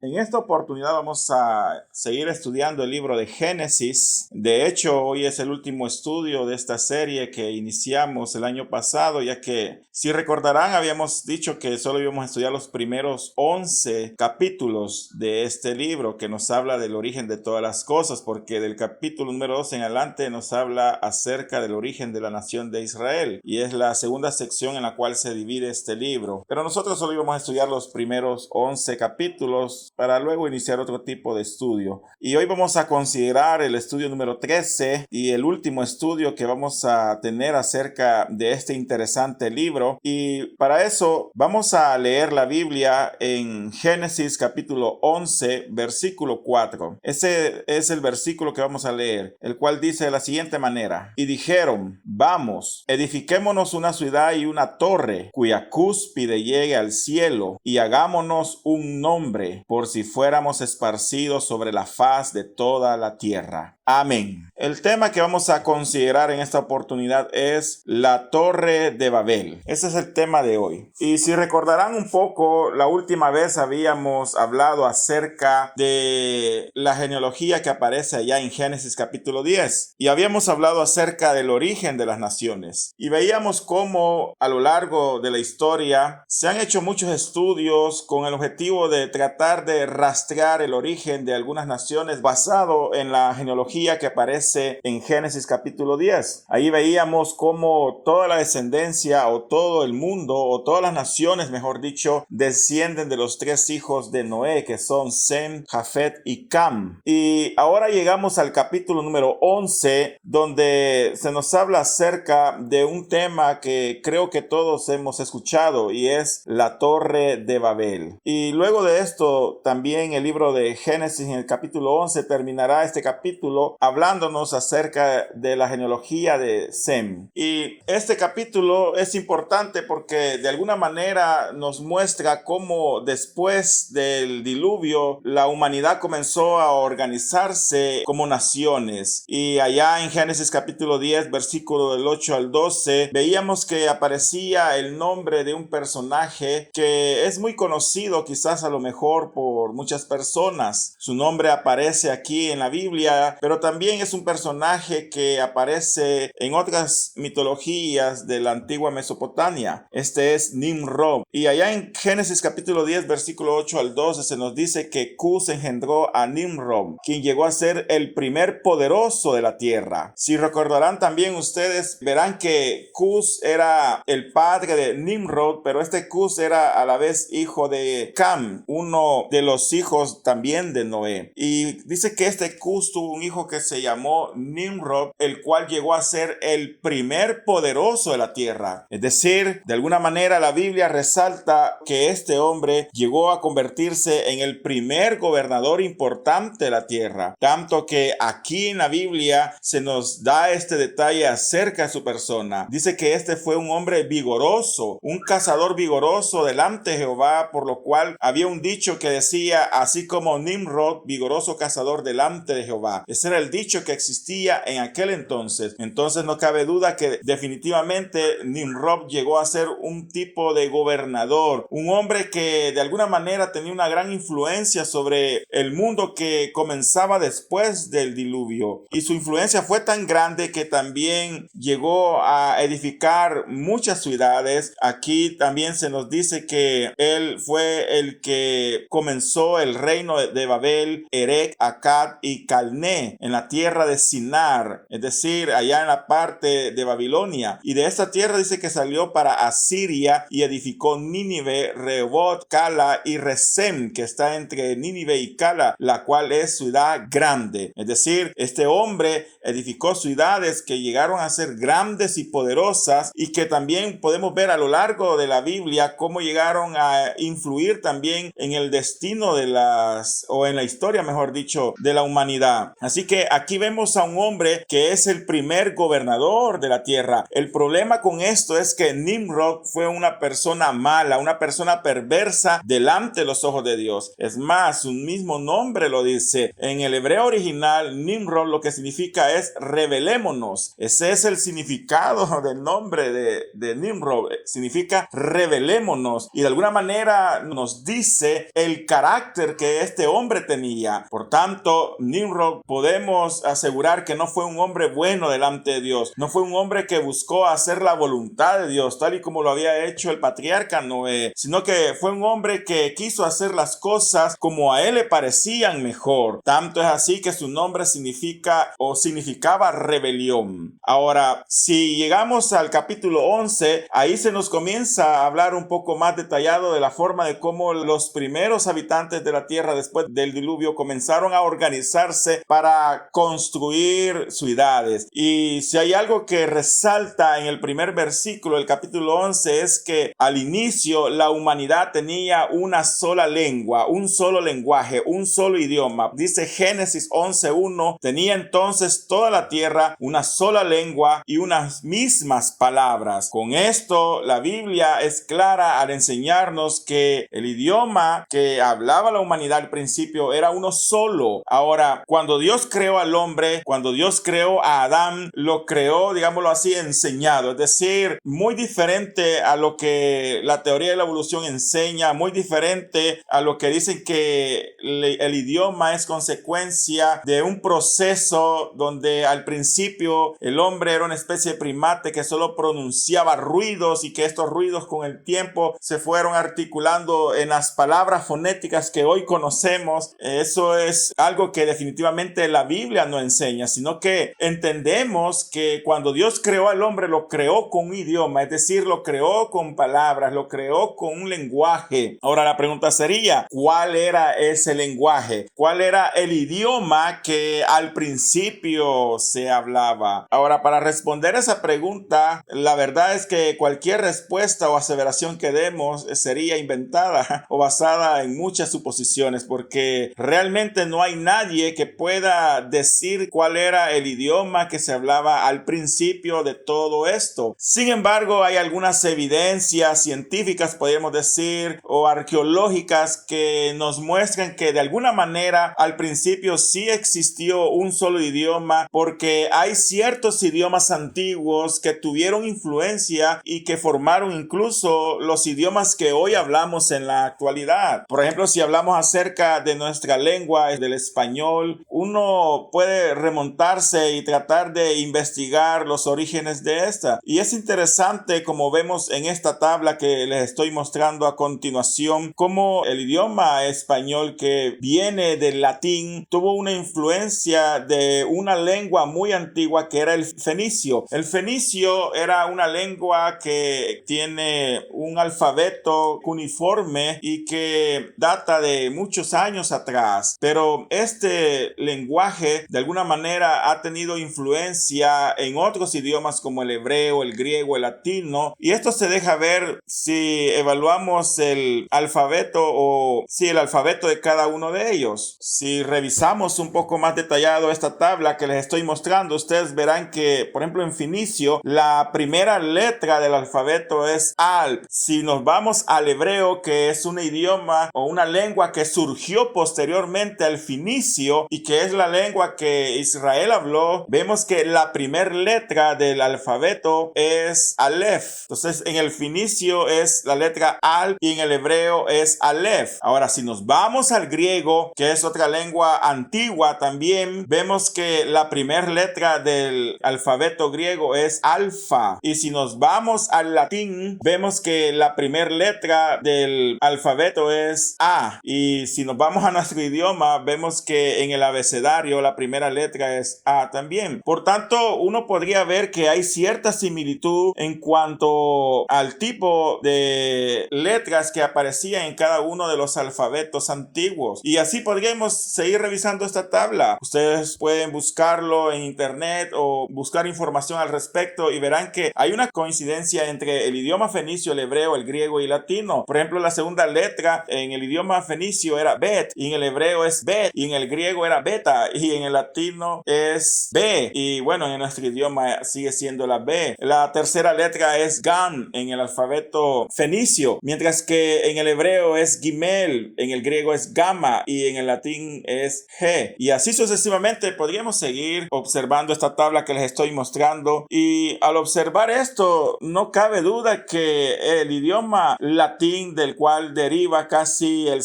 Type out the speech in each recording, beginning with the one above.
En esta oportunidad vamos a seguir estudiando el libro de Génesis. De hecho, hoy es el último estudio de esta serie que iniciamos el año pasado, ya que, si recordarán, habíamos dicho que solo íbamos a estudiar los primeros 11 capítulos de este libro que nos habla del origen de todas las cosas, porque del capítulo número 2 en adelante nos habla acerca del origen de la nación de Israel, y es la segunda sección en la cual se divide este libro. Pero nosotros solo íbamos a estudiar los primeros 11 capítulos para luego iniciar otro tipo de estudio. Y hoy vamos a considerar el estudio número 13 y el último estudio que vamos a tener acerca de este interesante libro. Y para eso vamos a leer la Biblia en Génesis capítulo 11, versículo 4. Ese es el versículo que vamos a leer, el cual dice de la siguiente manera: y dijeron, vamos, edifiquémonos una ciudad y una torre, cuya cúspide llegue al cielo, y hagámonos un nombre, por si fuéramos esparcidos sobre la faz de toda la tierra. Amén. El tema que vamos a considerar en esta oportunidad es la Torre de Babel. Ese es el tema de hoy. Y si recordarán un poco, la última vez habíamos hablado acerca de la genealogía que aparece allá en Génesis capítulo 10. Y habíamos hablado acerca del origen de las naciones. Y veíamos cómo a lo largo de la historia se han hecho muchos estudios con el objetivo de tratar de rastrear el origen de algunas naciones basado en la genealogía que aparece en Génesis capítulo 10. Ahí veíamos cómo toda la descendencia o todo el mundo o todas las naciones, mejor dicho, descienden de los tres hijos de Noé, que son Sem, Jafet y Cam. Y ahora llegamos al capítulo número 11, donde se nos habla acerca de un tema que creo que todos hemos escuchado, y es la Torre de Babel. Y luego de esto, también el libro de Génesis en el capítulo 11 terminará este capítulo hablándonos acerca de la genealogía de Sem. Y este capítulo es importante porque de alguna manera nos muestra cómo después del diluvio la humanidad comenzó a organizarse como naciones. Y allá en Génesis capítulo 10, versículo del 8 al 12, veíamos que aparecía el nombre de un personaje que es muy conocido, quizás a lo mejor por muchas personas. Su nombre aparece aquí en la Biblia, pero también es un personaje que aparece en otras mitologías de la antigua Mesopotamia. Este es Nimrod. Y allá en Génesis capítulo 10, versículo 8 al 12, se nos dice que Cus engendró a Nimrod, quien llegó a ser el primer poderoso de la tierra. Si recordarán también ustedes, verán que Cus era el padre de Nimrod, pero este Cus era a la vez hijo de Cam, uno de los hijos también de Noé. Y dice que este Cus tuvo un hijo que se llamó Nimrod, el cual llegó a ser el primer poderoso de la tierra. Es decir, de alguna manera la Biblia resalta que este hombre llegó a convertirse en el primer gobernador importante de la tierra. Tanto que aquí en la Biblia se nos da este detalle acerca de su persona. Dice que este fue un hombre vigoroso, un cazador vigoroso delante de Jehová, por lo cual había un dicho que decía, así como Nimrod, vigoroso cazador delante de Jehová. Ese era el dicho que existía en aquel entonces. Entonces no cabe duda que definitivamente Nimrod llegó a ser un tipo de gobernador, un hombre que de alguna manera tenía una gran influencia sobre el mundo que comenzaba después del diluvio. Y su influencia fue tan grande que también llegó a edificar muchas ciudades. Aquí también se nos dice que él fue el que comenzó el reino de Babel, Erech, Akkad y Calné en la tierra de Sinar, es decir, allá en la parte de Babilonia. Y de esta tierra dice que salió para Asiria y edificó Nínive, Rehoboth, Cala y Resem, que está entre Nínive y Cala, la cual es ciudad grande. Es decir, este hombre edificó ciudades que llegaron a ser grandes y poderosas, y que también podemos ver a lo largo de la Biblia cómo llegaron a influir también en el destino de en la historia, mejor dicho, de la humanidad. Así que aquí vemos a un hombre que es el primer gobernador de la tierra. El problema con esto es que Nimrod fue una persona mala, una persona perversa delante de los ojos de Dios. Es más, su mismo nombre lo dice. En el hebreo original, Nimrod lo que significa es rebelémonos. Ese es el significado del nombre de Nimrod. Significa rebelémonos. Y de alguna manera nos dice el carácter carácter que este hombre tenía. Por tanto, Nimrod podemos asegurar que no fue un hombre bueno delante de Dios, no fue un hombre que buscó hacer la voluntad de Dios, tal y como lo había hecho el patriarca Noé, sino que fue un hombre que quiso hacer las cosas como a él le parecían mejor. Tanto es así que su nombre significaba rebelión. Ahora, si llegamos al capítulo 11, ahí se nos comienza a hablar un poco más detallado de la forma de cómo los primeros habitantes de la tierra después del diluvio comenzaron a organizarse para construir ciudades. Y si hay algo que resalta en el primer versículo del capítulo 11 es que al inicio la humanidad tenía una sola lengua, un solo lenguaje, un solo idioma. Dice Génesis 11:1, tenía entonces toda la tierra una sola lengua y unas mismas palabras. Con esto la Biblia es clara al enseñarnos que el idioma que hablaba la humanidad al principio era uno solo. Ahora, cuando Dios creó al hombre, cuando Dios creó a Adán, lo creó, digámoslo así, enseñado, es decir, muy diferente a lo que la teoría de la evolución enseña, muy diferente a lo que dicen que el idioma es consecuencia de un proceso donde al principio el hombre era una especie de primate que solo pronunciaba ruidos y que estos ruidos con el tiempo se fueron articulando en las palabras fonéticas que hoy conocemos. Eso es algo que definitivamente la Biblia no enseña, sino que entendemos que cuando Dios creó al hombre lo creó con un idioma, es decir, lo creó con palabras, lo creó con un lenguaje. Ahora la pregunta sería, ¿cuál era ese lenguaje? ¿Cuál era el idioma que al principio se hablaba? Ahora, para responder esa pregunta, la verdad es que cualquier respuesta o aseveración que demos sería inventada o basada en muchas suposiciones, porque realmente no hay nadie que pueda decir cuál era el idioma que se hablaba al principio de todo esto. Sin embargo, hay algunas evidencias científicas, podríamos decir, o arqueológicas que nos muestran que de alguna manera al principio sí existió un solo idioma, porque hay ciertos idiomas antiguos que tuvieron influencia y que formaron incluso los idiomas que hoy hablamos en la actualidad. Por ejemplo, si hablamos acerca de nuestra lengua, del español, uno puede remontarse y tratar de investigar los orígenes de esta. Y es interesante, como vemos en esta tabla que les estoy mostrando a continuación, cómo el idioma español, que viene del latín, tuvo una influencia de una lengua muy antigua que era el fenicio. El fenicio era una lengua que tiene un alfabeto cuneiforme y que data de muchos años atrás, pero este lenguaje de alguna manera ha tenido influencia en otros idiomas como el hebreo, el griego, el latino, y esto se deja ver si evaluamos el alfabeto el alfabeto de cada uno de ellos. Si revisamos un poco más detallado esta tabla que les estoy mostrando, ustedes verán que, por ejemplo, en fenicio, la primera letra del alfabeto es Alp. Si nos vamos al hebreo, que es un idioma o una lengua que surgió posteriormente al fenicio y que es la lengua que Israel habló, vemos que la primera letra del alfabeto es Aleph. Entonces, en el fenicio es la letra Alp y en el hebreo es Aleph. Ahora, si nos vamos al griego, que es otra lengua antigua también, vemos que la primera letra del alfabeto griego es Alfa. Y si nos vamos al latín, vemos que la primera letra del alfabeto es A. Y si nos vamos a nuestro idioma, vemos que en el abecedario la primera letra es A también. Por tanto, uno podría ver que hay cierta similitud en cuanto al tipo de letras que aparecían en cada uno de los alfabetos antiguos. Y así podríamos seguir revisando esta tabla. Ustedes pueden buscarlo en internet o buscar información al respecto y verán que hay una coincidencia entre el idioma fenicio, el hebreo, el griego y el latino. Por ejemplo, la segunda letra en el idioma fenicio era Bet, y en el hebreo es Bet, y en el griego era Beta, y en el latino es B, y bueno, en nuestro idioma sigue siendo la B. La tercera letra es Gan en el alfabeto fenicio, mientras que en el hebreo es Gimel, en el griego es Gamma y en el latín es G. Y así sucesivamente podríamos seguir observando esta tabla que les estoy mostrando, y al observar esto no cabe duda que el idioma latín del cual deriva casi el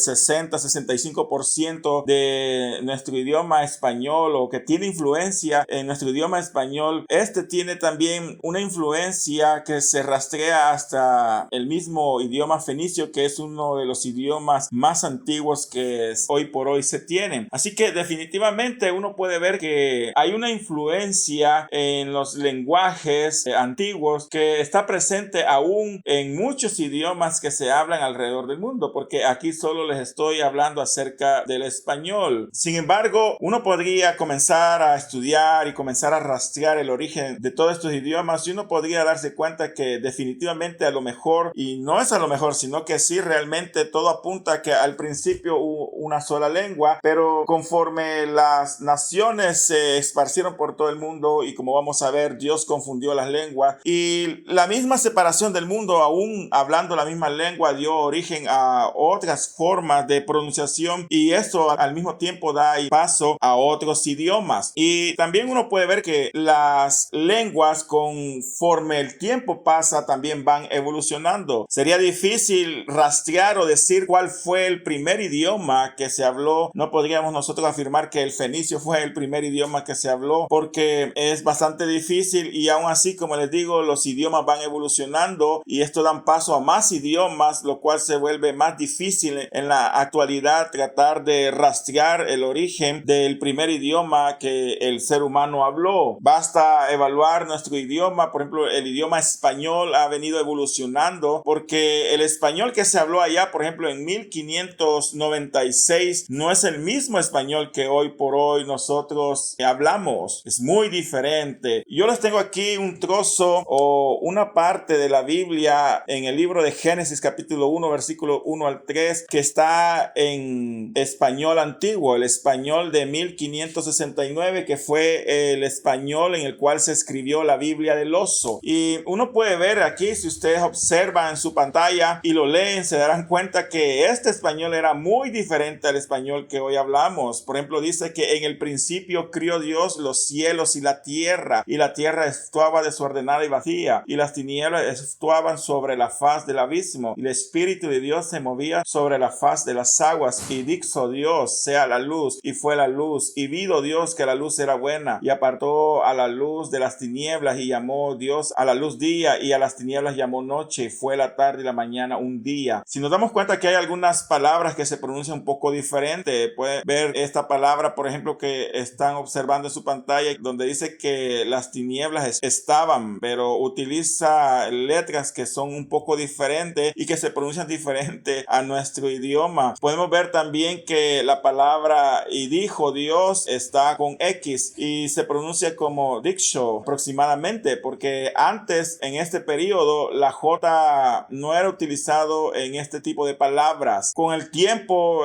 60-65% de nuestro idioma español, o que tiene influencia en nuestro idioma español, tiene también una influencia que se rastrea hasta el mismo idioma fenicio, que es uno de los idiomas más antiguos que hoy por hoy se tienen. Así que definitivamente uno puede ver que hay una influencia en los lenguajes antiguos que está presente aún en muchos idiomas que se hablan alrededor del mundo, porque aquí solo les estoy hablando acerca del español. Sin embargo, uno podría comenzar a estudiar y comenzar a rastrear el origen de todos estos idiomas, y uno podría darse cuenta que definitivamente a lo mejor, y no es a lo mejor, sino que sí, realmente todo apunta a que al principio hubo una sola lengua, pero conforme las naciones se esparcieron por todo el mundo, y como vamos a ver, Dios confundió las lenguas, y la misma separación del mundo, aún hablando la misma lengua, dio origen a otras formas de pronunciación, y esto al mismo tiempo da paso a otros idiomas. Y también uno puede ver que las lenguas, conforme el tiempo pasa, también van evolucionando. Sería difícil rastrear o decir cuál fue el primer idioma que se habló. No podríamos nosotros afirmar que el fenicio fue el primer idioma que se habló, porque es bastante difícil, y aún así, como les digo, los idiomas van evolucionando, y esto dan paso a más idiomas, lo cual se vuelve más difícil en la actualidad tratar de rastrear el origen del primer idioma que el ser humano habló. Basta evaluar nuestro idioma. Por ejemplo, el idioma español ha venido evolucionando, porque el español que se habló allá, por ejemplo, en 1596, no es el mismo español que hoy por hoy nosotros hablamos. Es muy diferente. Yo les tengo aquí un trozo o una parte de la Biblia en el libro de Génesis capítulo 1 versículo 1 al 3, que está en español antiguo, el español de 1569, que fue el español en el cual se escribió la Biblia del oso. Y uno puede ver aquí, si ustedes observan en su pantalla y lo leen, se darán cuenta que este español era muy diferente al español que hoy hablamos. Por ejemplo, dice que en el principio crió Dios los cielos y la tierra estaba desordenada y vacía, y las tinieblas estaban sobre la faz del abismo, y el Espíritu de Dios se movía sobre la faz de las aguas, y dijo Dios, sea la luz, y fue la luz, y vido Dios que la luz era buena, y apartó a la luz de las tinieblas, y llamó Dios a la luz día, y a las tinieblas llamó noche, y fue la tarde y la mañana un día. Si nos damos cuenta que hay algunas palabras que se pronuncian un poco diferente, pueden ver esta palabra, por ejemplo, que están observando en su pantalla, donde dice que las tinieblas estaban, pero utiliza letras que son un poco diferentes y que se pronuncian diferente a nuestro idioma. Podemos ver también que la palabra y dijo Dios está con X y se pronuncia como dicho aproximadamente, porque antes, en este periodo, la J no era utilizado en este tipo de palabras. Con el tiempo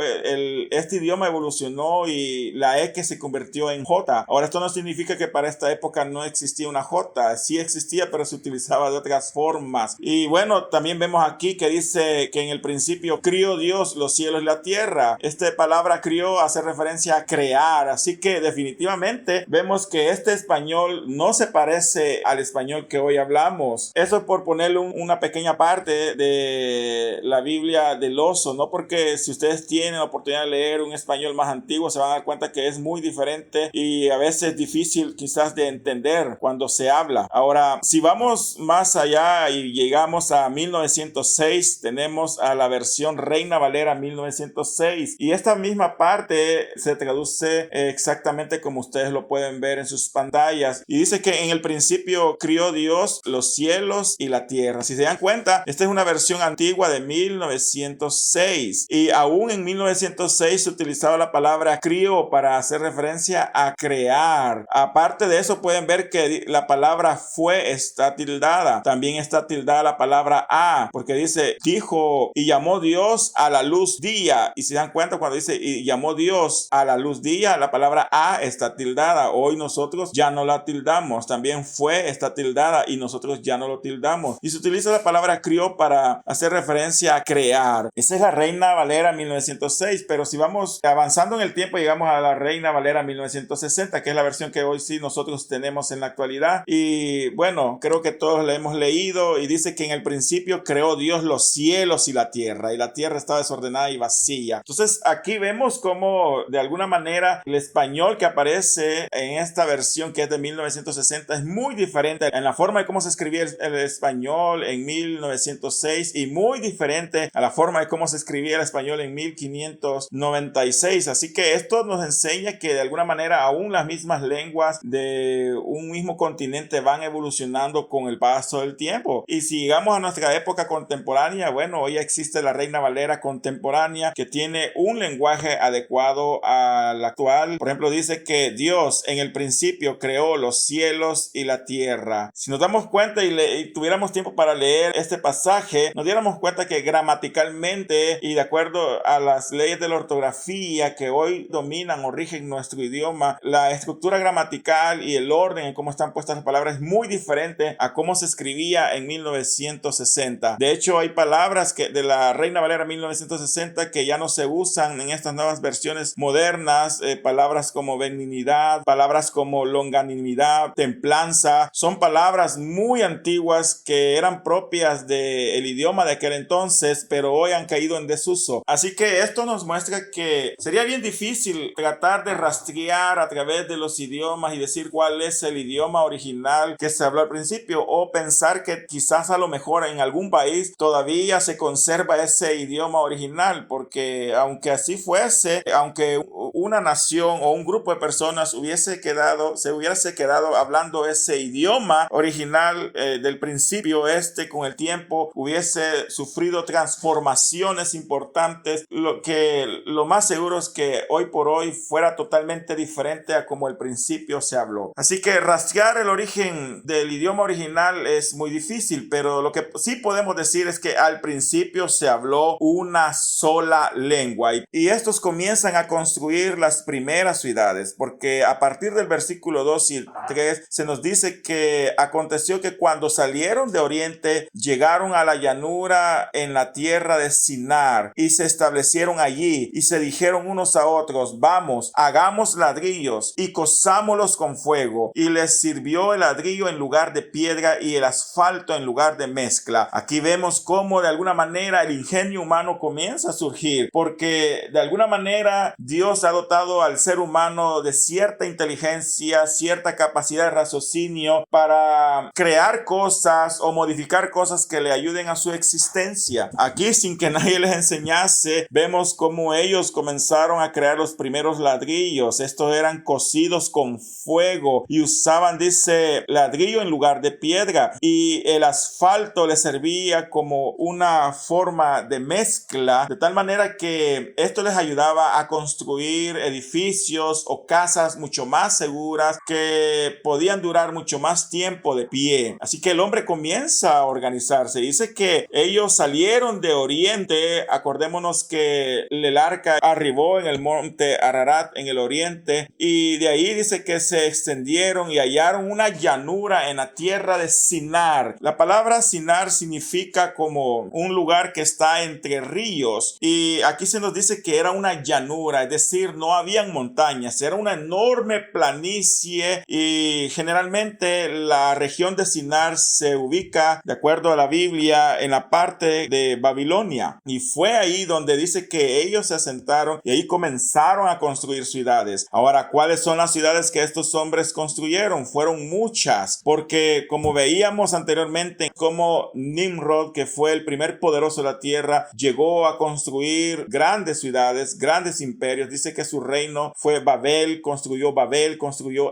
este idioma evolucionó y la X se convirtió en J. Ahora, esto no significa que para esta época no existía una J. Sí existía, pero se utilizaba de otras formas. Y bueno, también vemos aquí que dice que en el principio crió Dios los cielos y la tierra. Esta palabra crió hace referencia a crear. Así que definitivamente vemos que este español no se parece al español que hoy hablamos. Eso es por ponerle una pequeña parte de la Biblia del oso, ¿no? Porque si ustedes tienen la oportunidad de leer un español más antiguo, se van a dar cuenta que es muy diferente y a veces difícil quizás de entender cuando se habla. Ahora, si vamos más allá y llegamos a 1906, tenemos a la versión Reina Valera 1906, y esta misma parte se traduce exactamente como ustedes lo pueden ver en sus pantallas, y dice que en el principio crió Dios los cielos y la tierra. Si se dan cuenta, esta es una versión antigua de 1906, y aún en 1906 se utilizaba la palabra crió para hacer referencia a crear. Aparte de eso, pueden ver que la palabra fue está tildada. También está tildada la palabra a, porque dice dijo y llamó Dios a la luz día. Y si se dan cuenta, cuando dice y llamó Dios a la luz día, la palabra a está tildada. Hoy nosotros ya no la tildamos. También fue está tildada y nosotros ya no lo tildamos. Y se utiliza la palabra crió para hacer referencia a crear. Esa es la Reina Valera 1906, pero si vamos avanzando en el tiempo, llegamos a la Reina Valera 1960, que es la versión que hoy sí nosotros tenemos en la actualidad. Y bueno, creo que todos la hemos leído, y dice que en el principio creó Dios los cielos y la tierra estaba desordenada desordenada y vacía. Entonces aquí vemos cómo de alguna manera el español que aparece en esta versión que es de 1960 es muy diferente en la forma de cómo se escribía el español en 1906 y muy diferente a la forma de cómo se escribía el español en 1596. Así que esto nos enseña que de alguna manera aún las mismas lenguas de un mismo continente van evolucionando con el paso del tiempo. Y si llegamos a nuestra época contemporánea, bueno, hoy existe la Reina Valera contemporánea que tiene un lenguaje adecuado al actual. Por ejemplo, dice que Dios en el principio creó los cielos y la tierra. Si nos damos cuenta y tuviéramos tiempo para leer este pasaje, nos diéramos cuenta que gramaticalmente y de acuerdo a las leyes de la ortografía que hoy dominan o rigen nuestro idioma, la estructura gramatical y el orden en cómo están puestas las palabras es muy diferente a cómo se escribía en 1960. De hecho, hay palabras que de la Reina Valera 1960 que ya no se usan en estas nuevas versiones modernas. Palabras como benignidad, palabras como longanimidad, templanza, son palabras muy antiguas que eran propias del idioma de aquel entonces, pero hoy han caído en desuso. Así que esto nos muestra que sería bien difícil tratar de rastrear a través de los idiomas y decir cuál es el idioma original que se habló al principio, o pensar que quizás a lo mejor en algún país todavía se conserva ese idioma original, porque aunque así fuese, aunque una nación o un grupo de personas se hubiese quedado hablando ese idioma original del principio, con el tiempo hubiese sufrido transformaciones importantes, lo más seguro es que hoy por hoy fuera totalmente diferente a como el principio se habló. Así que rastrear el origen del idioma original es muy difícil, pero lo que sí podemos decir es que al principio se habló una sola lengua y estos comienzan a construir las primeras ciudades, porque a partir del versículo 2 y 3 se nos dice que aconteció que cuando salieron de oriente llegaron a la llanura en la tierra de Sinar y se establecieron allí y se dijeron unos a otros: vamos, hagamos ladrillos y cosámoslos con fuego. Y les sirvió el ladrillo en lugar de piedra y el asfalto en lugar de mezcla. Aquí vemos cómo de alguna manera el ingenio humano comienza a surgir, porque de alguna manera Dios ha dotado al ser humano de cierta inteligencia, cierta capacidad de raciocinio para crear cosas o modificar cosas que le ayuden a su existencia. Aquí, sin que nadie les enseñase, vemos cómo ellos comenzaron a crear los primeros ladrillos. Estos eran cocidos con fuego y usaban, dice, ladrillo en lugar de piedra, y el asfalto les servía como una forma de mezcla, de tal manera que esto les ayudaba a construir edificios o casas mucho más seguras que podían durar mucho más tiempo de pie. Así que el hombre comienza a organizarse. Dice que ellos salieron de oriente. Acordémonos que el arca arribó en el monte Ararat en el oriente, y de ahí dice que se extendieron y hallaron una llanura en la tierra de Sinar. La palabra Sinar significa como un lugar que está entre ríos, y aquí se nos dice que era una llanura, es decir, no habían montañas, era una enorme planicie, y generalmente la región de Sinar se ubica, de acuerdo a la Biblia, en la parte de Babilonia, y fue ahí donde dice que ellos se asentaron y ahí comenzaron a construir ciudades. Ahora, ¿cuáles son las ciudades que estos hombres construyeron? Fueron muchas, porque como veíamos anteriormente, como Nimrod, que fue el primer poderoso de la tierra, llegó a construir grandes ciudades, grandes imperios. Dice que su reino fue Babel, construyó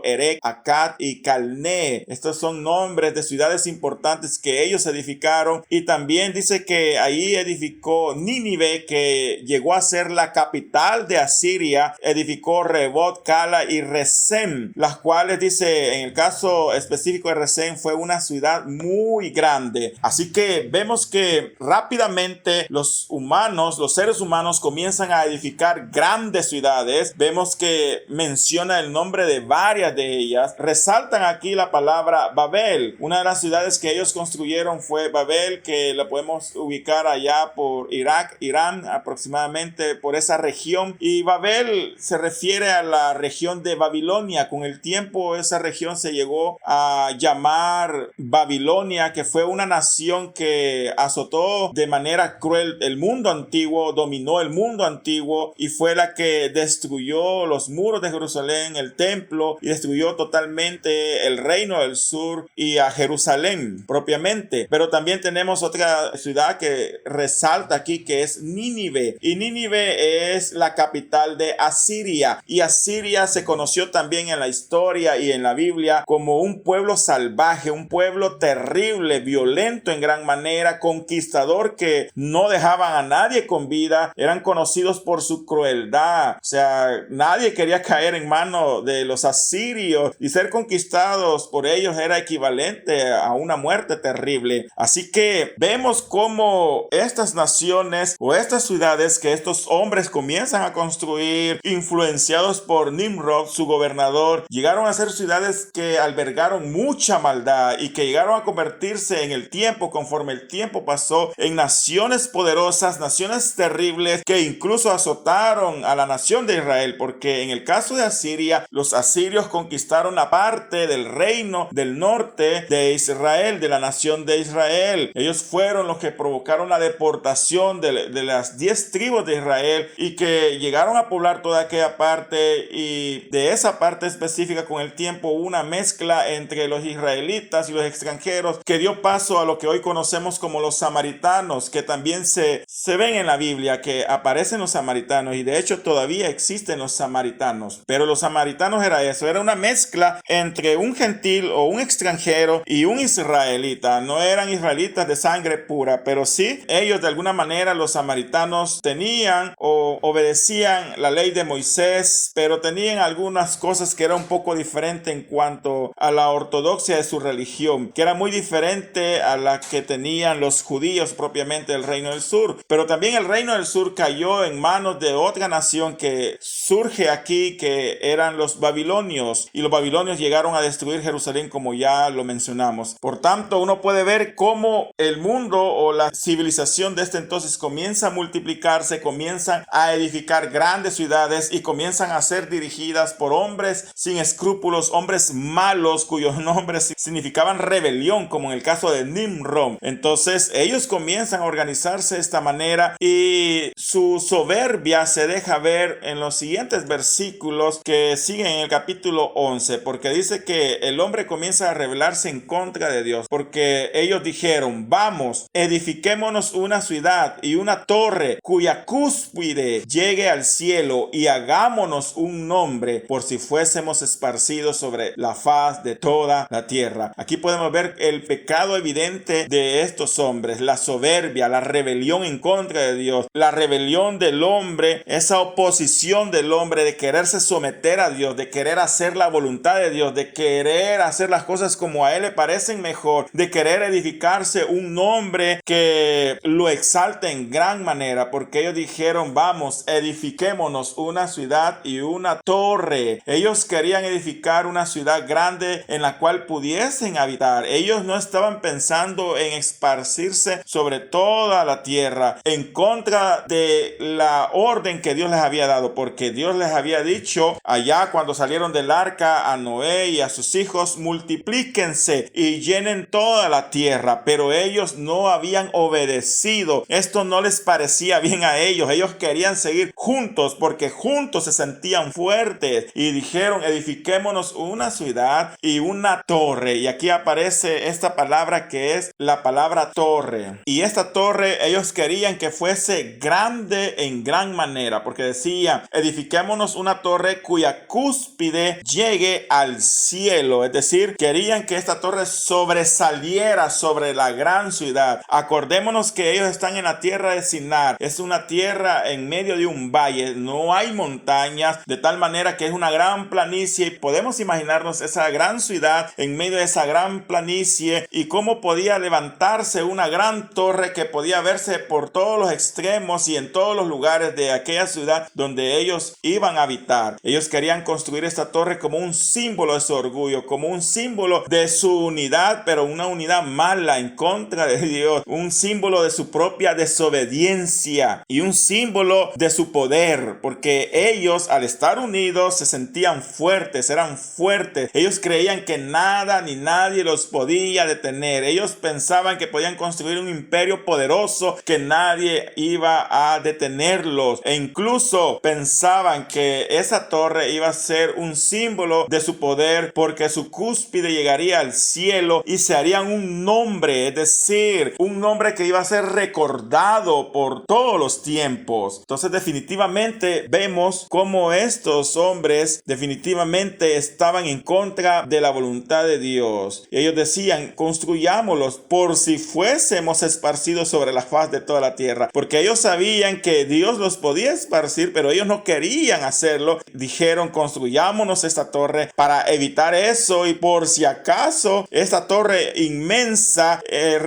Erech, Akkad y Calné. Estos son nombres de ciudades importantes que ellos edificaron, y también dice que ahí edificó Nínive, que llegó a ser la capital de Asiria. Edificó Rebot, Cala y Resem, las cuales, dice, en el caso específico de Resem, fue una ciudad muy grande. Así que vemos que rápidamente los seres humanos comienzan a edificar grandes ciudades ciudades, vemos que menciona el nombre de varias de ellas. Resaltan aquí la palabra Babel. Una de las ciudades que ellos construyeron fue Babel, que la podemos ubicar allá por Irak, Irán, aproximadamente por esa región. Y Babel se refiere a la región de Babilonia. Con el tiempo esa región se llegó a llamar Babilonia, que fue una nación que azotó de manera cruel el mundo antiguo, dominó el mundo antiguo y fue la que destruyó los muros de Jerusalén, el templo, y destruyó totalmente el reino del sur y a Jerusalén propiamente. Pero también tenemos otra ciudad que resalta aquí, que es Nínive, y Nínive es la capital de Asiria, y Asiria se conoció también en la historia y en la Biblia como un pueblo salvaje, un pueblo terrible, violento en gran manera, conquistador, que no dejaban a nadie con vida, eran conocidos por su crueldad. O sea, nadie quería caer en manos de los asirios, y ser conquistados por ellos era equivalente a una muerte terrible. Así que vemos cómo estas naciones o estas ciudades que estos hombres comienzan a construir, influenciados por Nimrod, su gobernador, llegaron a ser ciudades que albergaron mucha maldad y que llegaron a convertirse en el tiempo, conforme el tiempo pasó, en naciones poderosas, naciones terribles, que incluso azotaron a la nación de Israel, porque en el caso de Asiria, los asirios conquistaron la parte del reino del norte de Israel, de la nación de Israel. Ellos fueron los que provocaron la deportación de las 10 tribus de Israel, y que llegaron a poblar toda aquella parte, y de esa parte específica con el tiempo una mezcla entre los israelitas y los extranjeros que dio paso a lo que hoy conocemos como los samaritanos, que también se ven en la Biblia, que aparecen los samaritanos, y de hecho todavía existen los samaritanos. Pero los samaritanos era eso, era una mezcla entre un gentil o un extranjero y un israelita. No eran israelitas de sangre pura, pero sí, ellos de alguna manera, los samaritanos, tenían o obedecían la ley de Moisés, pero tenían algunas cosas que eran un poco diferentes en cuanto a la ortodoxia de su religión, que era muy diferente a la que tenían los judíos propiamente del reino del sur. Pero también el reino del sur cayó en manos de otra nación que surge aquí, que eran los babilonios, y los babilonios llegaron a destruir Jerusalén, como ya lo mencionamos. Por tanto, uno puede ver cómo el mundo o la civilización de este entonces comienza a multiplicarse, comienzan a edificar grandes ciudades y comienzan a ser dirigidas por hombres sin escrúpulos, hombres malos cuyos nombres significaban rebelión, como en el caso de Nimrod. Entonces ellos comienzan a organizarse de esta manera, y su soberbia se deja ver en los siguientes versículos que siguen en el capítulo 11, porque dice que el hombre comienza a rebelarse en contra de Dios, porque ellos dijeron: vamos, edifiquémonos una ciudad y una torre cuya cúspide llegue al cielo, y hagámonos un nombre, por si fuésemos esparcidos sobre la faz de toda la tierra. Aquí podemos ver el pecado evidente de estos hombres, la soberbia, la rebelión en contra de Dios, la rebelión del hombre, esa oposición del hombre de quererse someter a Dios, de querer hacer la voluntad de Dios, de querer hacer las cosas como a él le parecen mejor, de querer edificarse un nombre que lo exalte en gran manera, porque ellos dijeron: vamos, edifiquémonos una ciudad y una torre. Ellos querían edificar una ciudad grande en la cual pudiesen habitar. Ellos no estaban pensando en esparcirse sobre toda la tierra, en contra de la orden que Dios les había dado, porque Dios les había dicho allá cuando salieron del arca a Noé y a sus hijos: multiplíquense y llenen toda la tierra. Pero ellos no habían obedecido. Esto no les parecía bien a ellos. Ellos querían seguir juntos, porque juntos se sentían fuertes, y dijeron: edifiquémonos una ciudad y una torre. Y aquí aparece esta palabra, que es la palabra torre. Y esta torre ellos querían que fuese grande en gran manera, porque decía: edifiquémonos una torre cuya cúspide llegue al cielo. Es decir, querían que esta torre sobresaliera sobre la gran ciudad. Acordémonos que ellos están en la tierra de Sinar. Es una tierra en medio de un valle, no hay montañas, de tal manera que es una gran planicie, y podemos imaginarnos esa gran ciudad en medio de esa gran planicie, y cómo podía levantarse una gran torre que podía verse por todos los extremos y en todos los lugares de aquella ciudad donde donde ellos iban a habitar. Ellos querían construir esta torre como un símbolo de su orgullo, como un símbolo de su unidad, pero una unidad mala en contra de Dios, un símbolo de su propia desobediencia y un símbolo de su poder, porque ellos al estar unidos se sentían fuertes, eran fuertes. Ellos creían que nada ni nadie los podía detener. Ellos pensaban que podían construir un imperio poderoso, que nadie iba a detenerlos, e incluso pensaban que esa torre iba a ser un símbolo de su poder, porque su cúspide llegaría al cielo y se harían un nombre, es decir, un nombre que iba a ser recordado por todos los tiempos. Entonces definitivamente vemos cómo estos hombres definitivamente estaban en contra de la voluntad de Dios. Y ellos decían: construyámoslos por si fuésemos esparcidos sobre la faz de toda la tierra, porque ellos sabían que Dios los podía esparcir, pero ellos no querían hacerlo. Dijeron: construyámonos esta torre para evitar eso, y por si acaso esta torre inmensa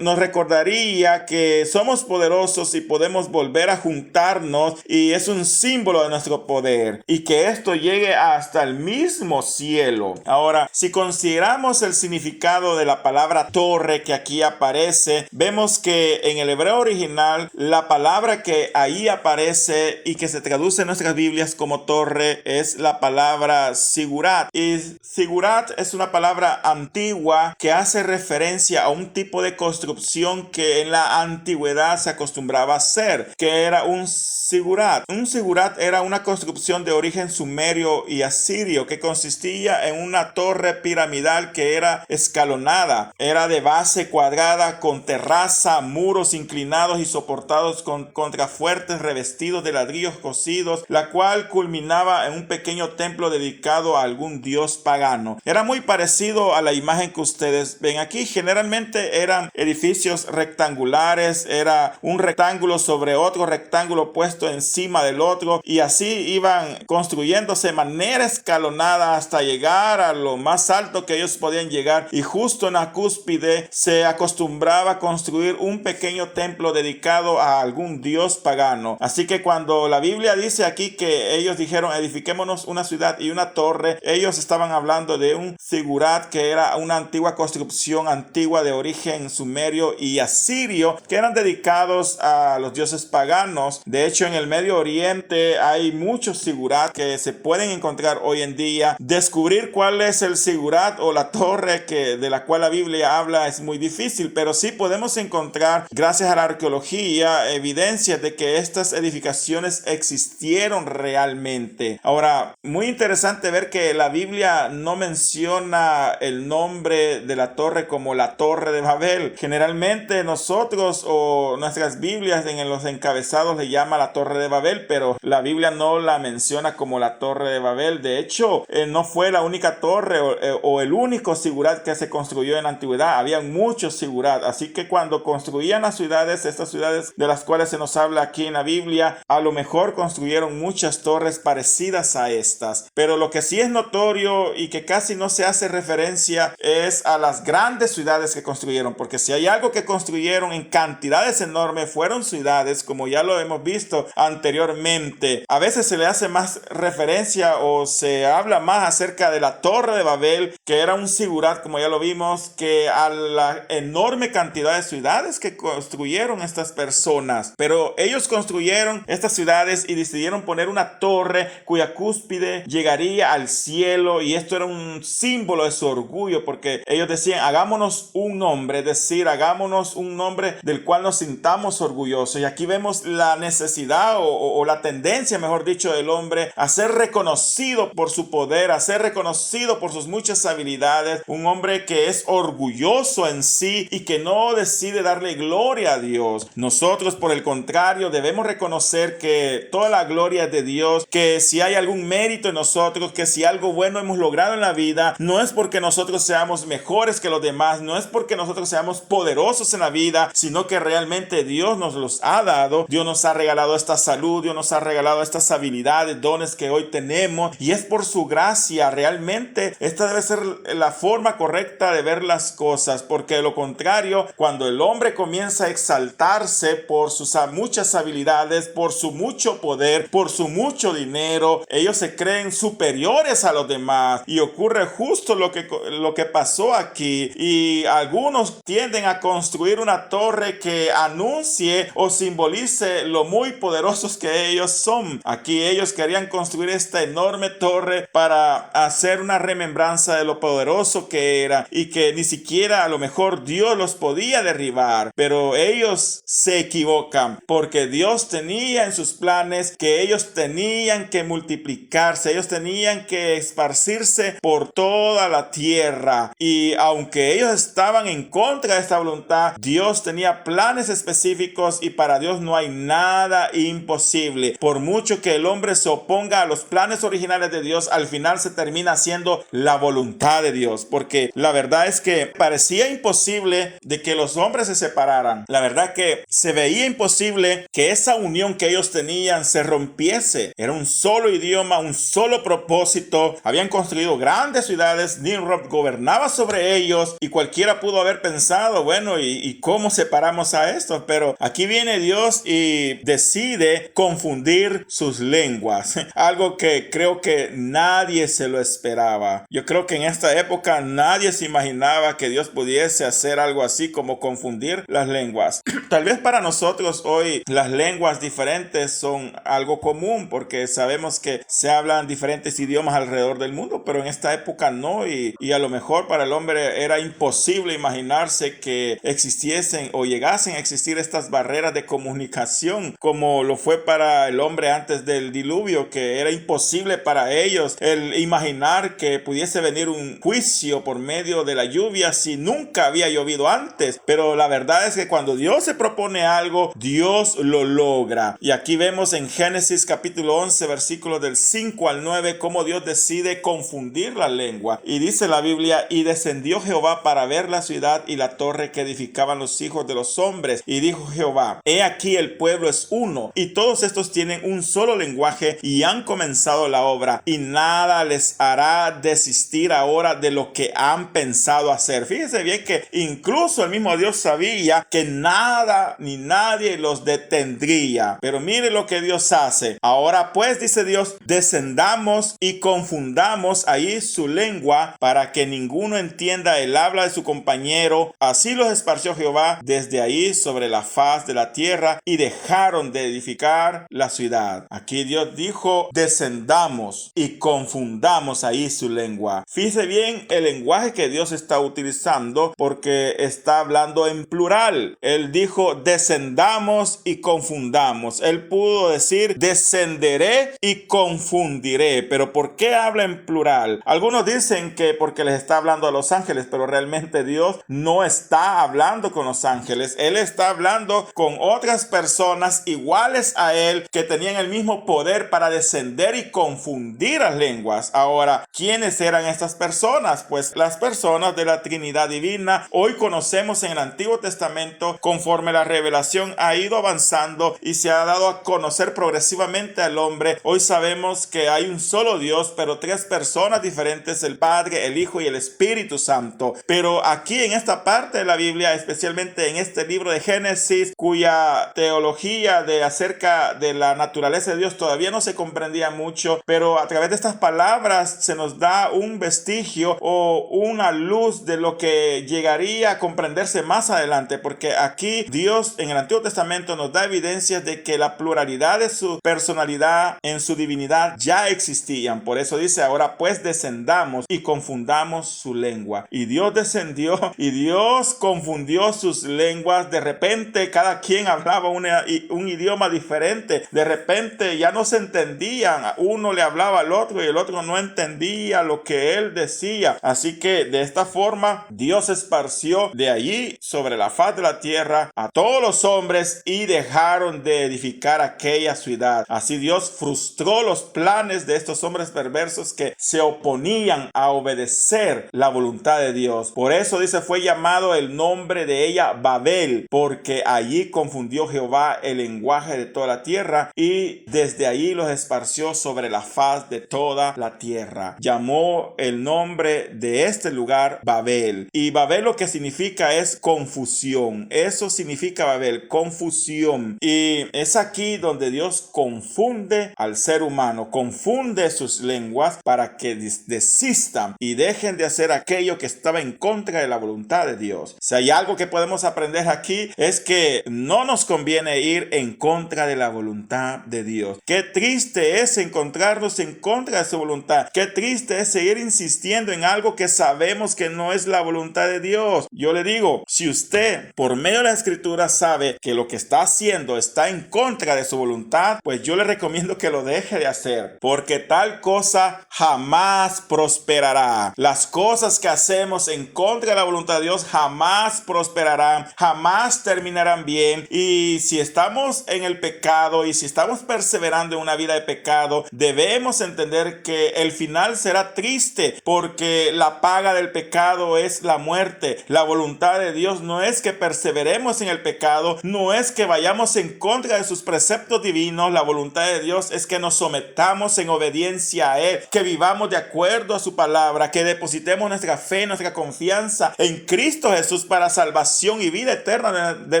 nos recordaría que somos poderosos y podemos volver a juntarnos, y es un símbolo de nuestro poder, y que esto llegue hasta el mismo cielo. Ahora, si consideramos el significado de la palabra torre que aquí aparece, vemos que en el hebreo original la palabra que ahí aparece y que se traduce en nuestras Biblias como torre es la palabra sigurat. Y sigurat es una palabra antigua que hace referencia a un tipo de construcción que en la antigüedad se acostumbraba a hacer, que era un sigurat. Un sigurat era una construcción de origen sumerio y asirio que consistía en una torre piramidal que era escalonada, era de base cuadrada con terraza, muros inclinados y soportados con contrafuertes revestidos de ladrillos cocidos, la cual culminaba en un pequeño templo dedicado a algún dios pagano. Era muy parecido a la imagen que ustedes ven aquí. Generalmente eran edificios rectangulares, era un rectángulo sobre otro rectángulo puesto encima del otro, y así iban construyéndose de manera escalonada hasta llegar a lo más alto que ellos podían llegar, y justo en la cúspide se acostumbraba a construir un pequeño templo dedicado a algún dios pagano. Así que cuando la Biblia dice aquí que ellos dijeron: edifiquémonos una ciudad y una torre, ellos estaban hablando de un sigurat, que era una antigua construcción antigua de origen sumerio y asirio, que eran dedicados a los dioses paganos. De hecho, en el Medio Oriente hay muchos sigurat que se pueden encontrar hoy en día. Descubrir cuál es el sigurat o la torre de la cual la Biblia habla es muy difícil, pero sí podemos encontrar, gracias a la arqueología, evidencias de que estas edificaciones existieron realmente. Ahora, muy interesante ver que la Biblia no menciona el nombre de la torre como la Torre de Babel. Generalmente nosotros o nuestras Biblias en los encabezados le llama la Torre de Babel, pero la Biblia no la menciona como la Torre de Babel. De hecho, no fue la única torre o el único sigurat que se construyó en la antigüedad. Habían muchos sigurat, así que cuando construían las ciudades, estas ciudades de las cuales se nos habla aquí en la Biblia, a lo mejor construyeron muchas torres parecidas a estas. Pero lo que sí es notorio y que casi no se hace referencia es a las grandes ciudades que construyeron, porque si hay algo que construyeron en cantidades enormes fueron ciudades, como ya lo hemos visto anteriormente. A veces se le hace más referencia o se habla más acerca de la Torre de Babel, que era un sigurat, como ya lo vimos, que a la enorme cantidad de ciudades que construyeron estas personas. Pero ellos construyeron estas ciudades y decidieron poner una torre cuya cúspide llegaría al cielo, y esto era un símbolo de su orgullo, porque ellos decían: hagámonos un nombre, es decir, hagámonos un nombre del cual nos sintamos orgullosos. Y aquí vemos la necesidad o la tendencia, mejor dicho, del hombre a ser reconocido por su poder, a ser reconocido por sus muchas habilidades. Un hombre que es orgulloso en sí y que no decide darle gloria a Dios. Nosotros, por el contrario, debemos reconocer que toda la gloria es de Dios, que si hay algún mérito en nosotros, que si algo bueno hemos logrado en la vida, no es porque nosotros seamos mejores que los demás, no es porque nosotros seamos poderosos en la vida, sino que realmente Dios nos los ha dado. Dios nos ha regalado esta salud, Dios nos ha regalado estas habilidades, dones que hoy tenemos, y es por su gracia. Realmente esta debe ser la forma correcta de ver las cosas, porque de lo contrario, cuando el hombre comienza a exaltarse por sus muchas habilidades, por su mucho poder, por por su mucho dinero, ellos se creen superiores a los demás y ocurre justo lo que pasó aquí. Y algunos tienden a construir una torre que anuncie o simbolice lo muy poderosos que ellos son. Aquí ellos querían construir esta enorme torre para hacer una remembranza de lo poderoso que era y que ni siquiera a lo mejor Dios los podía derribar, pero ellos se equivocan porque Dios tenía en sus planes que ellos tenían que multiplicarse, ellos tenían que esparcirse por toda la tierra. Y aunque ellos estaban en contra de esta voluntad, Dios tenía planes específicos y para Dios no hay nada imposible. Por mucho que el hombre se oponga a los planes originales de Dios, al final se termina haciendo la voluntad de Dios, porque la verdad es que parecía imposible de que los hombres se separaran. La verdad que se veía imposible que esa unión que ellos tenían se rompiese. Era un solo idioma, un solo propósito. Habían construido grandes ciudades, Nimrod gobernaba sobre ellos y cualquiera pudo haber pensado, bueno, ¿y cómo separamos a estos? Pero aquí viene Dios y decide confundir sus lenguas. Algo que creo que nadie se lo esperaba. Yo creo que en esta época nadie se imaginaba que Dios pudiese hacer algo así como confundir las lenguas. Tal vez para nosotros hoy las lenguas diferentes son algo común porque sabemos que se hablan diferentes idiomas alrededor del mundo, pero en esta época no, y a lo mejor para el hombre era imposible imaginarse que existiesen o llegasen a existir estas barreras de comunicación como lo fue para el hombre antes del diluvio, que era imposible para ellos el imaginar que pudiese venir un juicio por medio de la lluvia si nunca había llovido antes. Pero la verdad es que cuando Dios se propone algo, Dios lo logra. Y aquí vemos en Génesis capítulo 11 versículos del 5 al 9 cómo Dios decide confundir la lengua. Y dice la Biblia: y descendió Jehová para ver la ciudad y la torre que edificaban los hijos de los hombres. Y dijo Jehová: he aquí el pueblo es uno, y todos estos tienen un solo lenguaje, y han comenzado la obra, y nada les hará desistir ahora de lo que han pensado hacer. Fíjese bien que incluso el mismo Dios sabía que nada ni nadie los detendría. Pero mire lo que Dios hace. Ahora pues, dice Dios, descendamos y confundamos ahí su lengua para que ninguno entienda el habla de su compañero. Así los esparció Jehová desde ahí sobre la faz de la tierra y dejaron de edificar la ciudad. Aquí Dios dijo: descendamos y confundamos ahí su lengua. Fíjese bien el lenguaje que Dios está utilizando porque está hablando en plural. Él dijo: descendamos y confundamos. Él pudo decir: descenderé y confundiré. Pero ¿por qué habla en plural? Algunos dicen que porque les está hablando a los ángeles, pero realmente Dios no está hablando con los ángeles. Él está hablando con otras personas iguales a él que tenían el mismo poder para descender y confundir las lenguas. Ahora, ¿quiénes eran estas personas? Pues las personas de la Trinidad Divina. Hoy conocemos en el Antiguo Testamento, conforme la revelación ha ido avanzando y se ha dado a conocer progresivamente al hombre, hoy sabemos que hay un solo Dios, pero tres personas diferentes: el Padre, el Hijo y el Espíritu Santo. Pero aquí en esta parte de la Biblia, especialmente en este libro de Génesis, cuya teología acerca de la naturaleza de Dios todavía no se comprendía mucho, pero a través de estas palabras se nos da un vestigio o una luz de lo que llegaría a comprenderse más adelante, porque aquí Dios en el Antiguo Testamento nos da evidencias de que la pluralidad de su personalidad en su divinidad ya existían. Por eso dice: ahora pues descendamos y confundamos su lengua. Y Dios descendió y Dios confundió sus lenguas. De repente cada quien hablaba un idioma diferente. De repente ya no se entendían. Uno le hablaba al otro y el otro no entendía lo que él decía. Así que de esta forma Dios esparció de allí sobre la faz de la tierra a todos los hombres y dejaron de edificar aquella ciudad. Así Dios frustró los planes de estos hombres perversos que se oponían a obedecer la voluntad de Dios. Por eso dice: fue llamado el nombre de ella Babel, porque allí confundió Jehová el lenguaje de toda la tierra y desde allí los esparció sobre la faz de toda la tierra. Llamó el nombre de este lugar Babel. Y Babel lo que significa es confusión. Eso significa Babel, confusión. Y es aquí donde Dios confunde confunde al ser humano, confunde sus lenguas para que desistan y dejen de hacer aquello que estaba en contra de la voluntad de Dios. Si hay algo que podemos aprender aquí es que no nos conviene ir en contra de la voluntad de Dios. Qué triste es encontrarnos en contra de su voluntad. Qué triste es seguir insistiendo en algo que sabemos que no es la voluntad de Dios. Yo le digo, si usted por medio de la escritura sabe que lo que está haciendo está en contra de su voluntad, pues yo le recomiendo que lo deje de hacer, porque tal cosa jamás prosperará. Las cosas que hacemos en contra de la voluntad de Dios jamás prosperarán, jamás terminarán bien. Y si estamos en el pecado y si estamos perseverando en una vida de pecado, debemos entender que el final será triste, porque la paga del pecado es la muerte. La voluntad de Dios no es que perseveremos en el pecado, no es que vayamos en contra de sus preceptos divinos. La voluntad de Dios es que nos sometamos en obediencia a Él, que vivamos de acuerdo a su palabra, que depositemos nuestra fe, nuestra confianza en Cristo Jesús para salvación y vida eterna de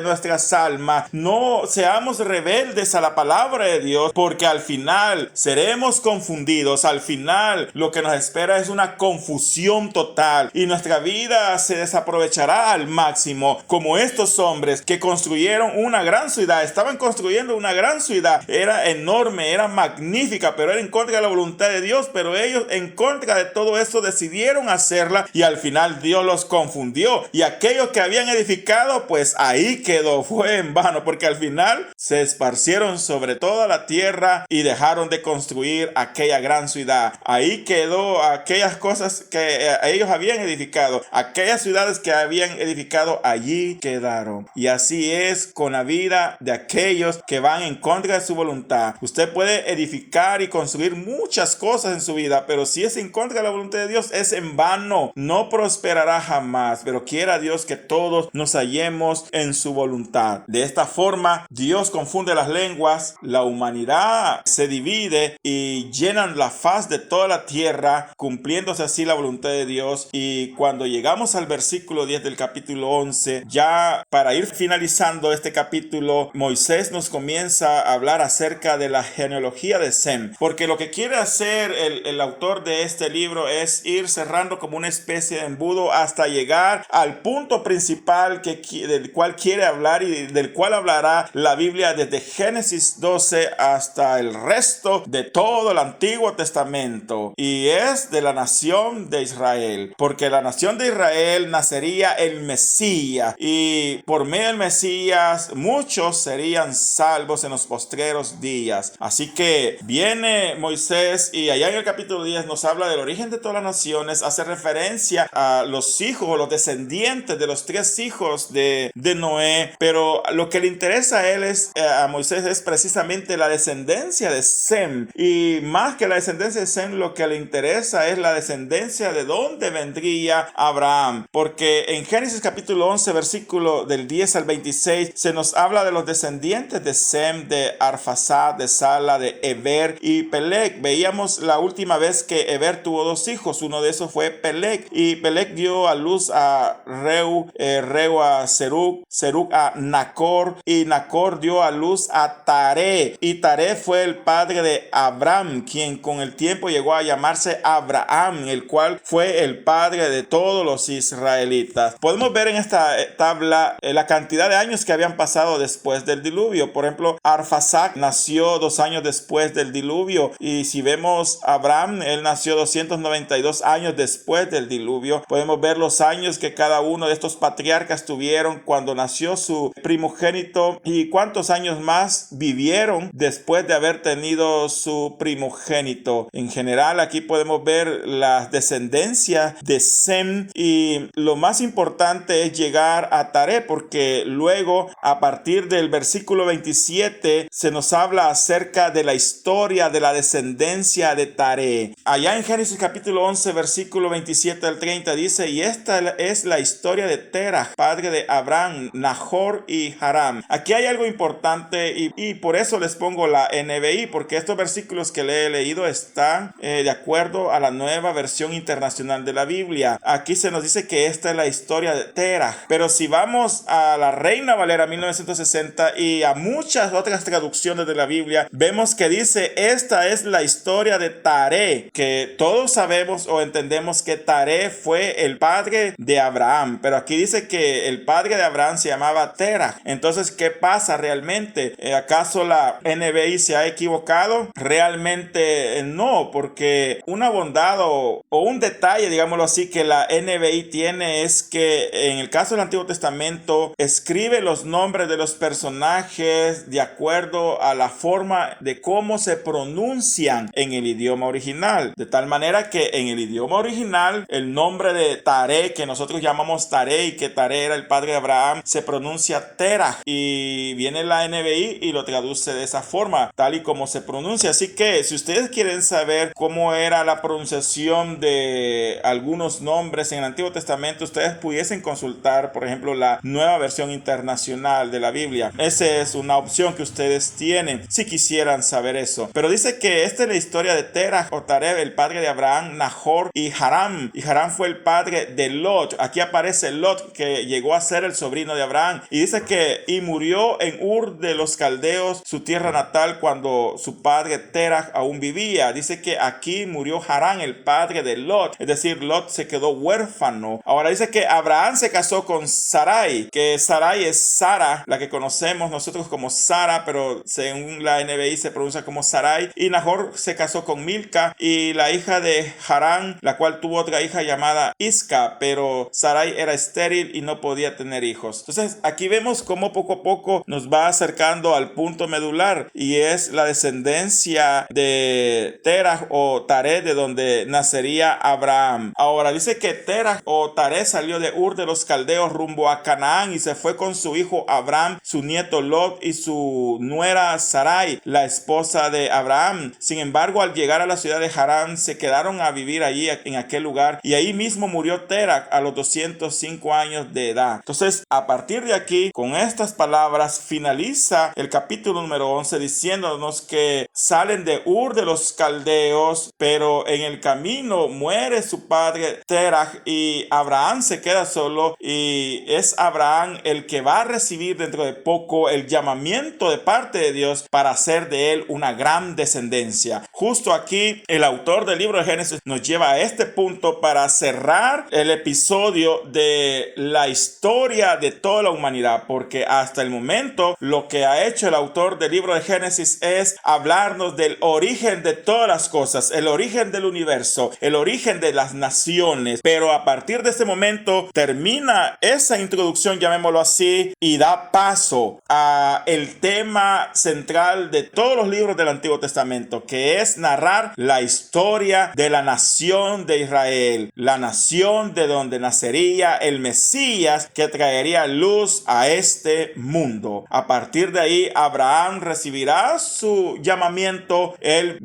nuestras almas. No seamos rebeldes a la palabra de Dios, porque al final seremos confundidos. Al final lo que nos espera es una confusión total y nuestra vida se desaprovechará al máximo, como estos hombres que construyeron una gran ciudad. Estaban construyendo una gran ciudad, era enorme, era magnífica, pero era en contra de la voluntad de Dios. Pero ellos, en contra de todo eso, decidieron hacerla y al final Dios los confundió, y aquellos que habían edificado, pues ahí quedó, fue en vano, porque al final se esparcieron sobre toda la tierra y dejaron de construir aquella gran ciudad. Ahí quedó aquellas cosas que ellos habían edificado, aquellas ciudades que habían edificado, allí quedaron. Y así es con la vida de aquellos que van en contra de su voluntad. Usted puede edificar y construir muchas cosas en su vida, pero si es en contra de la voluntad de Dios, es en vano, no prosperará jamás. Pero quiera Dios que todos nos hallemos en su voluntad. De esta forma, Dios confunde las lenguas, la humanidad se divide y llenan la faz de toda la tierra, cumpliéndose así la voluntad de Dios. Y cuando llegamos al versículo 10 del capítulo 11, ya para ir finalizando este capítulo, Moisés nos comienza a hablar acerca de la genealogía de Sem, porque lo que quiere hacer el autor de este libro es ir cerrando como una especie de embudo hasta llegar al punto principal del cual quiere hablar y del cual hablará la Biblia desde Génesis 12 hasta el resto de todo el Antiguo Testamento, y es de la nación de Israel, porque la nación de Israel nacería el Mesías, y por medio del Mesías muchos serían salvos en los postreros días. Así que viene Moisés y allá en el capítulo 10 nos habla del origen de todas las naciones, hace referencia a los hijos o los descendientes de los 3 hijos de Noé, pero lo que le interesa a él a Moisés es precisamente la descendencia de Sem, y más que la descendencia de Sem, lo que le interesa es la descendencia de dónde vendría Abraham, porque en Génesis capítulo 11 versículo del 10 al 26 se nos habla de los descendientes de Sem, de Arfaxad, de Sala, de Heber y Peleg. Veíamos la última vez que Heber tuvo 2 hijos, uno de esos fue Peleg, y Peleg dio a luz a Reu, Reu a Serug, Serug a Nacor, y Nacor dio a luz a Taré, y Taré fue el padre de Abram, quien con el tiempo llegó a llamarse Abraham, el cual fue el padre de todos los israelitas. Podemos ver en esta tabla la cantidad de años que habían pasado después del diluvio. Por ejemplo, Arfaxad nació 2 años después del diluvio, y si vemos a Abraham, él nació 292 años después del diluvio. Podemos ver los años que cada uno de estos patriarcas tuvieron cuando nació su primogénito y cuántos años más vivieron después de haber tenido su primogénito. En general, aquí podemos ver las descendencias de Sem, y lo más importante es llegar a Taré, porque luego a partir del versículo 27 se nos habla acerca de la historia de la descendencia de Taré. Allá en Génesis capítulo 11 versículo 27 al 30 dice: y esta es la historia de Terah, padre de Abraham, Nahor y Haram. Aquí hay algo importante y por eso les pongo la NBI, porque estos versículos que le he leído están de acuerdo a la nueva versión internacional de la Biblia. Aquí se nos dice que esta es la historia de Terah, pero si vamos a la Reina Valera 1960 y a muchas otras traducciones de la Biblia, vemos que dice, esta es la historia de Taré, que todos sabemos o entendemos que Taré fue el padre de Abraham, pero aquí dice que el padre de Abraham se llamaba Terah. Entonces, ¿qué pasa realmente? ¿Acaso la NBI se ha equivocado? Realmente no, porque una bondad o un detalle, digámoslo así, que la NBI tiene es que en el caso del Antiguo Testamento escribe los nombres de los personajes de acuerdo a la forma de cómo se pronuncian en el idioma original, de tal manera que en el idioma original el nombre de Taré, que nosotros llamamos Taré y que Taré era el padre de Abraham, se pronuncia Terah, y viene la NBI y lo traduce de esa forma, tal y como se pronuncia. Así que si ustedes quieren saber cómo era la pronunciación de algunos nombres en el Antiguo Testamento, ustedes pudiesen consultar, por ejemplo, la Nueva Versión Internacional de la Biblia. Esa es una opción que ustedes tienen si quisieran saber eso. Pero dice que esta es la historia de Terah o Tareb, el padre de Abraham, Nahor y Haram. Y Haram fue el padre de Lot. Aquí aparece Lot, que llegó a ser el sobrino de Abraham. Y dice que y murió en Ur de los Caldeos, su tierra natal, cuando su padre Terah aún vivía. Dice que aquí murió Haram, el padre de Lot. Es decir, Lot se quedó huérfano. Ahora dice que Abraham se casó con Sarai, que Sarai es Sara, la que conocemos nosotros como Sara, pero según la NBI se pronuncia como Sarai. Y Nahor se casó con Milca, y la hija de Harán, la cual tuvo otra hija llamada Isca, pero Sarai era estéril y no podía tener hijos. Entonces aquí vemos cómo poco a poco nos va acercando al punto medular, y es la descendencia de Terah o Taré, de donde nacería Abraham. Ahora dice que Terah o Taré salió de Ur de los Caldeos rumbo a Canaán y se fue con su hijo Abraham, su nieto Lot y su nuera Sarai, la esposa de Abraham. Sin embargo, al llegar a la ciudad de Harán, se quedaron a vivir allí en aquel lugar, y ahí mismo murió Terah a los 205 años de edad. Entonces, a partir de aquí, con estas palabras finaliza el capítulo número 11 diciéndonos que salen de Ur de los Caldeos, pero en el camino muere su padre Terah y Abraham se queda solo, y es Abraham el que va a recibir dentro de poco el llamamiento de parte de Dios para hacer de él una gran descendencia. Justo aquí el autor del libro de Génesis nos lleva a este punto para cerrar el episodio de la historia de toda la humanidad, porque hasta el momento lo que ha hecho el autor del libro de Génesis es hablarnos del origen de todas las cosas, el origen del universo, el origen de las naciones, pero a partir de este momento termina esa introducción, llamémoslo así, y da paso a el tema central de todos los libros del Antiguo Testamento, que es narrar la historia de la nación de Israel, la nación de donde nacería el Mesías que traería luz a este mundo. A partir de ahí, Abraham recibirá su llamamiento. Él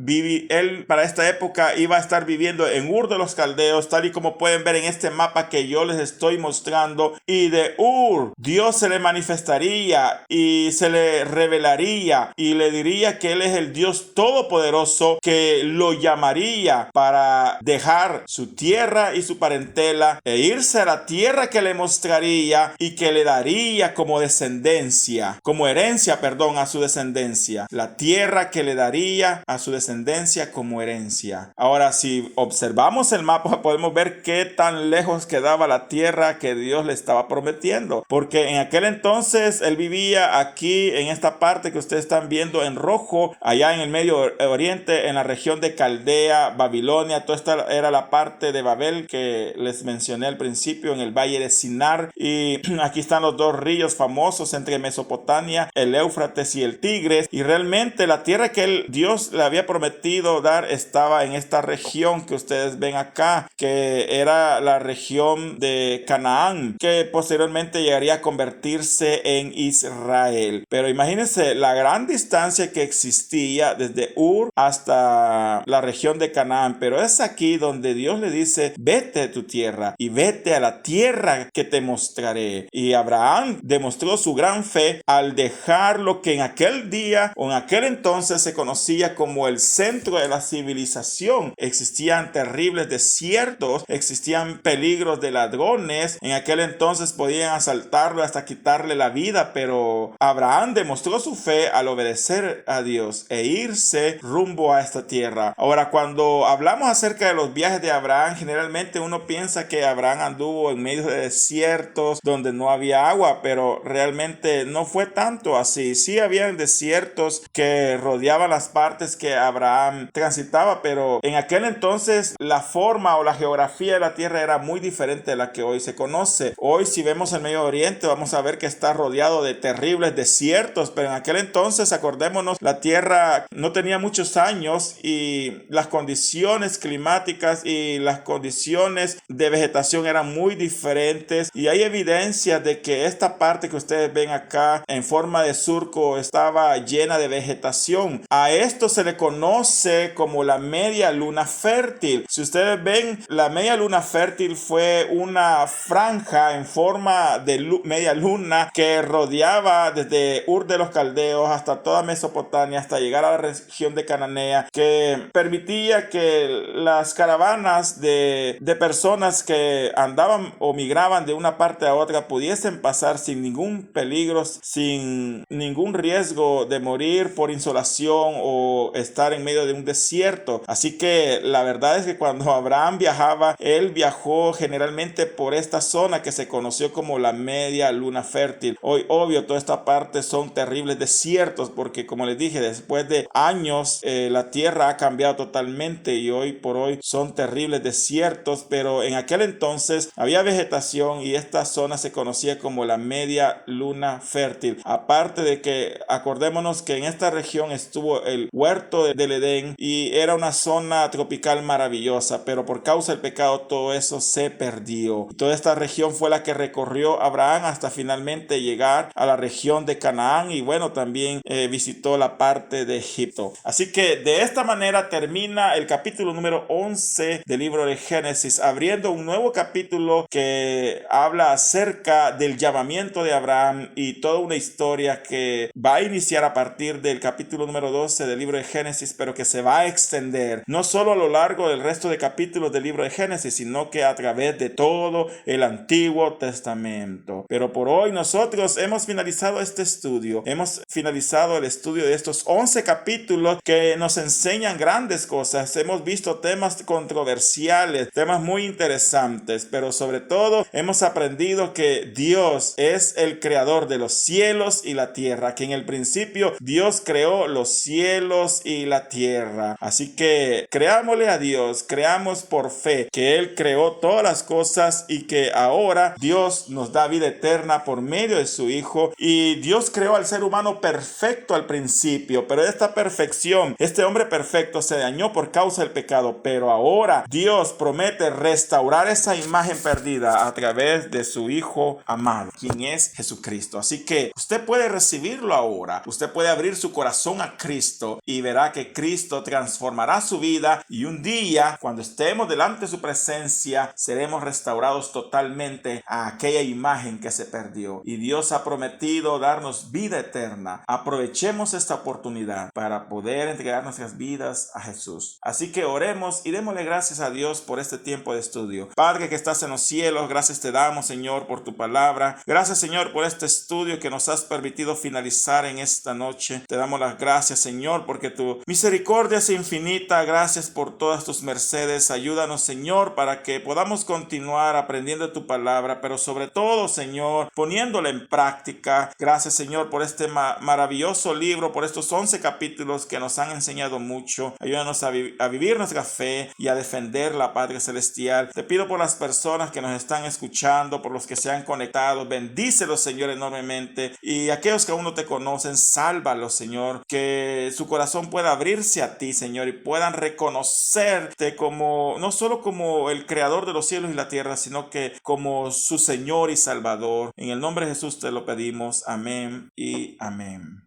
para esta época iba a estar viviendo en Ur de los Caldeos, tal y como pueden ver en este mapa que yo les estoy mostrando, y de Ur Dios se le manifestaría y se le revelaría y le diría que él es el Dios todopoderoso, que lo llamaría para dejar su tierra y su parentela e irse a la tierra que le mostraría y que le daría como descendencia, como herencia, a su descendencia, la tierra que le daría a su descendencia como herencia. Ahora, si observamos el mapa, podemos ver qué tan lejos quedaba la tierra que Dios le estaba prometiendo, porque en aquel entonces él vivía aquí en esta parte que ustedes están viendo en rojo, allá en el Medio Oriente, en la región de Caldea, Babilonia. Toda esta era la parte de Babel que les mencioné al principio, en el valle de Sinar, y aquí están los dos ríos famosos entre Mesopotamia, el Éufrates y el Tigres, y realmente la tierra que Dios le había prometido dar estaba en esta región que ustedes ven acá, que era la región de Canaán, que posteriormente llegaría a convertirse en Israel. Pero imagínense la gran distancia que existía desde Ur hasta la región de Canaán, pero es aquí donde Dios le dice: vete de tu tierra y vete a la tierra que te mostraré. Y Abraham demostró su gran fe al dejar lo que en aquel día o en aquel entonces se conocía como el centro de la civilización. Existían terribles desiertos, existían peligros de ladrones, en aquel entonces podían asaltarlo hasta quitarle la vida, pero Abraham demostró su fe al desobedecer a Dios e irse rumbo a esta tierra. Ahora, cuando hablamos acerca de los viajes de Abraham, generalmente uno piensa que Abraham anduvo en medio de desiertos donde no había agua, pero realmente no fue tanto así. Sí habían desiertos que rodeaban las partes que Abraham transitaba, pero en aquel entonces la forma o la geografía de la tierra era muy diferente de la que hoy se conoce. Hoy, si vemos el Medio Oriente, vamos a ver que está rodeado de terribles desiertos, pero en aquel entonces, acordémonos, la tierra no tenía muchos años y las condiciones climáticas y las condiciones de vegetación eran muy diferentes, y hay evidencia de que esta parte que ustedes ven acá en forma de surco estaba llena de vegetación. A esto se le conoce como la media luna fértil. Si ustedes ven, la media luna fértil fue una franja en forma de media luna que rodeaba desde Ur de los Caldeos hasta toda Mesopotamia, hasta llegar a la región de Cananea, que permitía que las caravanas de personas que andaban o migraban de una parte a otra pudiesen pasar sin ningún peligro, sin ningún riesgo de morir por insolación o estar en medio de un desierto. Así que la verdad es que cuando Abraham viajaba, él viajó generalmente por esta zona que se conoció como la media luna fértil. Hoy, obvio, toda esta parte son terribles desiertos porque, como les dije, después de años la tierra ha cambiado totalmente y hoy por hoy son terribles desiertos, pero en aquel entonces había vegetación y esta zona se conocía como la media luna fértil. Aparte de que acordémonos que en esta región estuvo el huerto del Edén y era una zona tropical maravillosa, pero por causa del pecado todo eso se perdió. Toda esta región fue la que recorrió Abraham hasta finalmente llegar a la región de Canaán, y bueno, también visitó la parte de Egipto. Así que de esta manera termina el capítulo número 11 del libro de Génesis, abriendo un nuevo capítulo que habla acerca del llamamiento de Abraham y toda una historia que va a iniciar a partir del capítulo número 12 del libro de Génesis, pero que se va a extender no solo a lo largo del resto de capítulos del libro de Génesis, sino que a través de todo el Antiguo Testamento. Pero por hoy nosotros hemos finalizado este estudio, hemos finalizado el estudio de estos 11 capítulos que nos enseñan grandes cosas. Hemos visto temas controversiales, temas muy interesantes, pero sobre todo hemos aprendido que Dios es el creador de los cielos y la tierra, que en el principio Dios creó los cielos y la tierra. Así que creámosle a Dios, creamos por fe que Él creó todas las cosas y que ahora Dios nos da vida eterna por medio de su Hijo. Y Dios creó al ser humano perfecto al principio, pero esta perfección, este hombre perfecto se dañó por causa del pecado, pero ahora Dios promete restaurar esa imagen perdida a través de su Hijo amado, quien es Jesucristo. Así que usted puede recibirlo ahora, usted puede abrir su corazón a Cristo y verá que Cristo transformará su vida, y un día, cuando estemos delante de su presencia, seremos restaurados totalmente a aquella imagen que se perdió. Y Dios ha prometido darnos vida eterna. Aprovechemos esta oportunidad para poder entregar nuestras vidas a Jesús. Así que oremos y démosle gracias a Dios por este tiempo de estudio. Padre que estás en los cielos, gracias te damos, Señor, por tu palabra. Gracias, Señor, por este estudio que nos has permitido finalizar en esta noche. Te damos las gracias, Señor, porque tu misericordia es infinita. Gracias por todas tus mercedes. Ayúdanos, Señor, para que podamos continuar aprendiendo tu palabra, pero sobre todo, Señor, poniéndola en práctica. Gracias, Señor, por este maravilloso libro, por estos 11 capítulos que nos han enseñado mucho. Ayúdanos a vivir nuestra fe y a defender la patria celestial. Te pido por las personas que nos están escuchando, por los que se han conectado. Bendícelos, Señor, enormemente. Y aquellos que aún no te conocen, sálvalos, Señor. Que su corazón pueda abrirse a ti, Señor, y puedan reconocerte como, no solo como el creador de los cielos y la tierra, sino que como su Señor y Salvador. En el nombre de Jesús te lo pedimos. Amén y amén.